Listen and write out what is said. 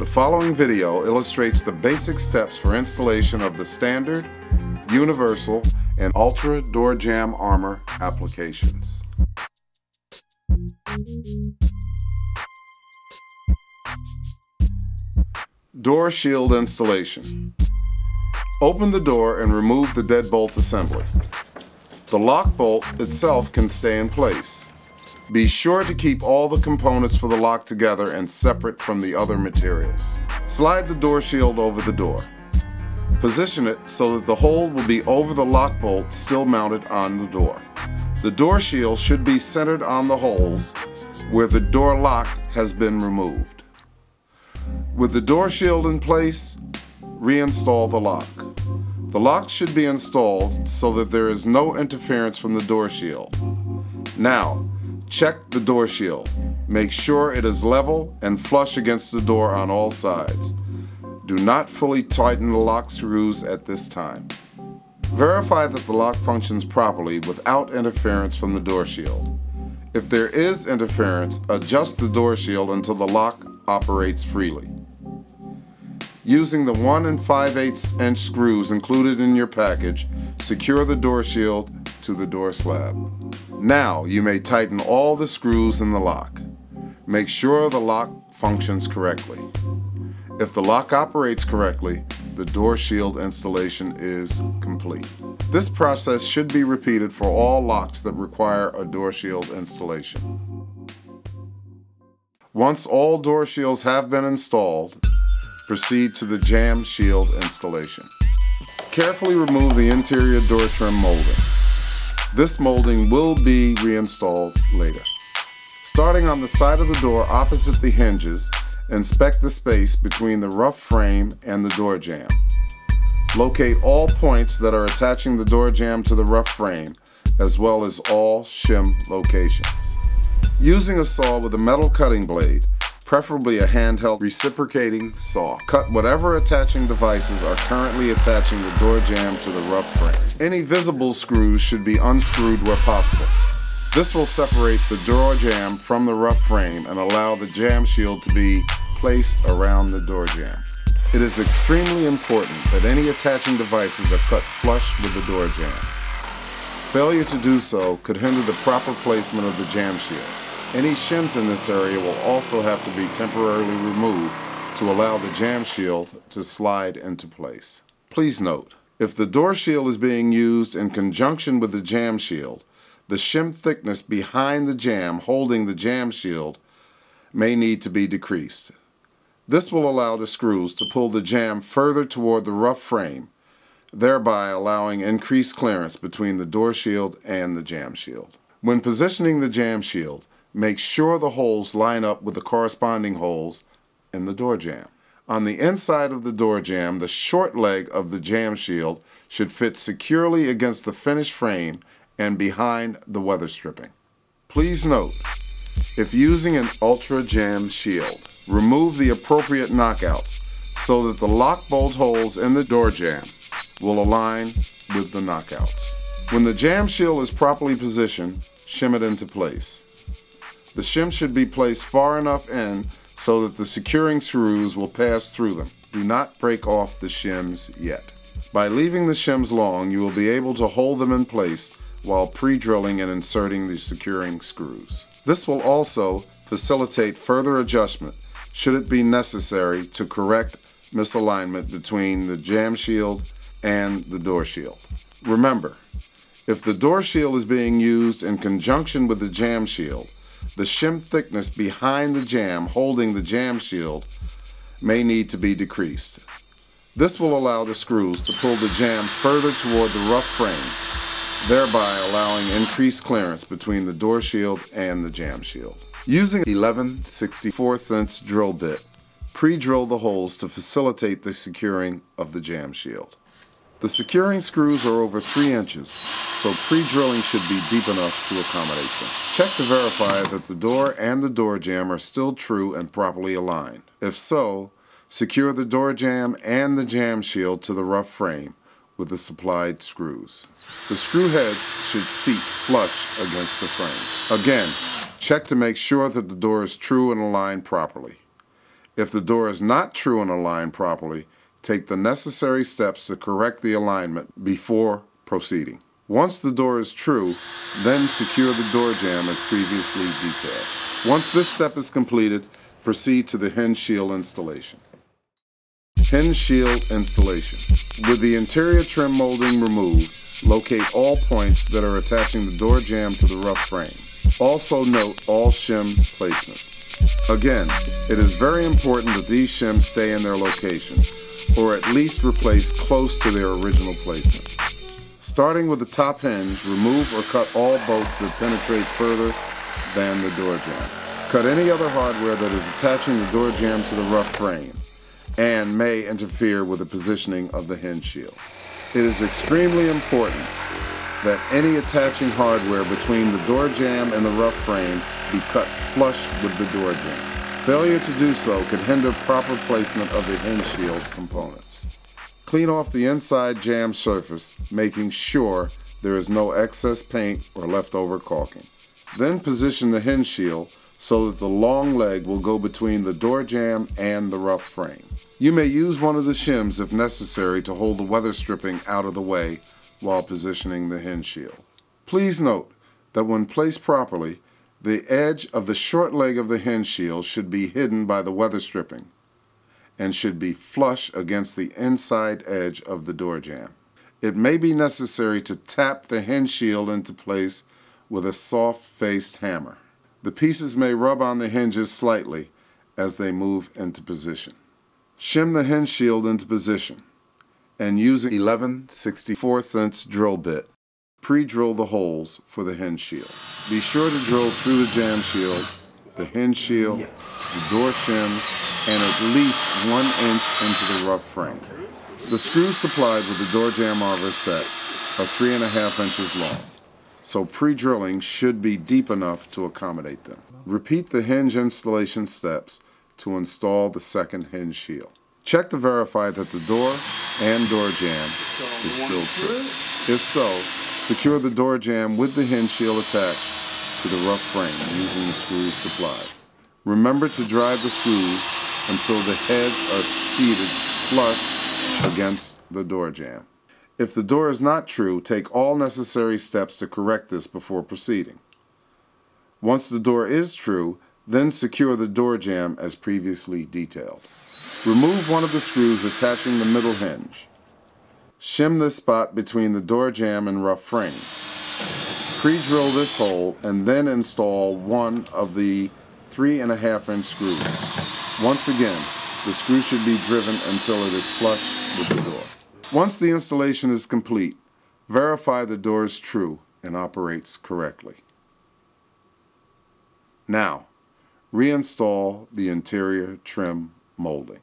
following video illustrates the basic steps for installation of the standard, universal, and ultra door jamb armor applications. Door shield installation. Open the door and remove the deadbolt assembly. The lock bolt itself can stay in place. Be sure to keep all the components for the lock together and separate from the other materials. Slide the door shield over the door. Position it so that the hole will be over the lock bolt still mounted on the door. The door shield should be centered on the holes where the door lock has been removed. With the door shield in place, reinstall the lock. The lock should be installed so that there is no interference from the door shield. Now, check the door shield. Make sure it is level and flush against the door on all sides. Do not fully tighten the lock screws at this time. Verify that the lock functions properly without interference from the door shield. If there is interference, adjust the door shield until the lock operates freely. Using the 1 5/8 inch screws included in your package, secure the door shield to the door slab. Now you may tighten all the screws in the lock. Make sure the lock functions correctly. If the lock operates correctly, the door shield installation is complete. This process should be repeated for all locks that require a door shield installation. Once all door shields have been installed, proceed to the jamb shield installation. Carefully remove the interior door trim molding. This molding will be reinstalled later. Starting on the side of the door opposite the hinges, inspect the space between the rough frame and the door jamb. Locate all points that are attaching the door jamb to the rough frame, as well as all shim locations. Using a saw with a metal cutting blade, preferably a handheld reciprocating saw, cut whatever attaching devices are currently attaching the door jamb to the rough frame. Any visible screws should be unscrewed where possible. This will separate the door jamb from the rough frame and allow the jamb shield to be placed around the door jamb. It is extremely important that any attaching devices are cut flush with the door jamb. Failure to do so could hinder the proper placement of the jamb shield. Any shims in this area will also have to be temporarily removed to allow the jamb shield to slide into place. Please note, if the door shield is being used in conjunction with the jamb shield, the shim thickness behind the jamb holding the jamb shield may need to be decreased. This will allow the screws to pull the jamb further toward the rough frame, thereby allowing increased clearance between the door shield and the jamb shield. When positioning the jamb shield, make sure the holes line up with the corresponding holes in the door jamb. On the inside of the door jamb, the short leg of the jamb shield should fit securely against the finished frame and behind the weather stripping. Please note, if using an ultra jamb shield, remove the appropriate knockouts so that the lock bolt holes in the door jamb will align with the knockouts. When the jamb shield is properly positioned, shim it into place. The shim should be placed far enough in so that the securing screws will pass through them. Do not break off the shims yet. By leaving the shims long, you will be able to hold them in place while pre-drilling and inserting the securing screws. This will also facilitate further adjustment should it be necessary to correct misalignment between the jamb shield and the door shield. Remember, if the door shield is being used in conjunction with the jamb shield, the shim thickness behind the jamb holding the jamb shield may need to be decreased. This will allow the screws to pull the jamb further toward the rough frame, thereby allowing increased clearance between the door shield and the jamb shield. Using 11/64 drill bit, pre-drill the holes to facilitate the securing of the jamb shield. The securing screws are over 3 inches, so pre-drilling should be deep enough to accommodate them. Check to verify that the door and the door jamb are still true and properly aligned. If so, secure the door jamb and the jamb shield to the rough frame with the supplied screws. The screw heads should seat flush against the frame. Again, check to make sure that the door is true and aligned properly. If the door is not true and aligned properly, take the necessary steps to correct the alignment before proceeding. Once the door is true, then secure the door jamb as previously detailed. Once this step is completed, proceed to the hinge shield installation. Hinge shield installation. With the interior trim molding removed, locate all points that are attaching the door jamb to the rough frame. Also note all shim placements. Again, it is very important that these shims stay in their location, or at least replace close to their original placements. Starting with the top hinge, remove or cut all bolts that penetrate further than the door jamb. Cut any other hardware that is attaching the door jamb to the rough frame and may interfere with the positioning of the hinge shield. It is extremely important that any attaching hardware between the door jamb and the rough frame be cut flush with the door jamb. Failure to do so could hinder proper placement of the hinge shield components. Clean off the inside jamb surface, making sure there is no excess paint or leftover caulking. Then position the hinge shield so that the long leg will go between the door jamb and the rough frame. You may use one of the shims if necessary to hold the weather stripping out of the way while positioning the hinge shield. Please note that when placed properly, the edge of the short leg of the hinge shield should be hidden by the weather stripping and should be flush against the inside edge of the door jamb. It may be necessary to tap the hinge shield into place with a soft-faced hammer. The pieces may rub on the hinges slightly as they move into position. Shim the hinge shield into position and using 11/64 drill bit, pre-drill the holes for the hinge shield. Be sure to drill through the jamb shield, the hinge shield, the door shims, and at least 1 inch into the rough frame. The screws supplied with the door jamb arbor set are 3.5 inches long, so pre-drilling should be deep enough to accommodate them. Repeat the hinge installation steps to install the second hinge shield. Check to verify that the door and door jamb is still true. If so, secure the door jamb with the hinge shield attached to the rough frame using the screws supplied. Remember to drive the screws until the heads are seated flush against the door jamb. If the door is not true, take all necessary steps to correct this before proceeding. Once the door is true, then secure the door jamb as previously detailed. Remove one of the screws attaching the middle hinge. Shim this spot between the door jamb and rough frame. Pre-drill this hole and then install one of the 3.5 inch screws. Once again, the screw should be driven until it is flush with the door. Once the installation is complete, verify the door is true and operates correctly. Now, reinstall the interior trim molding.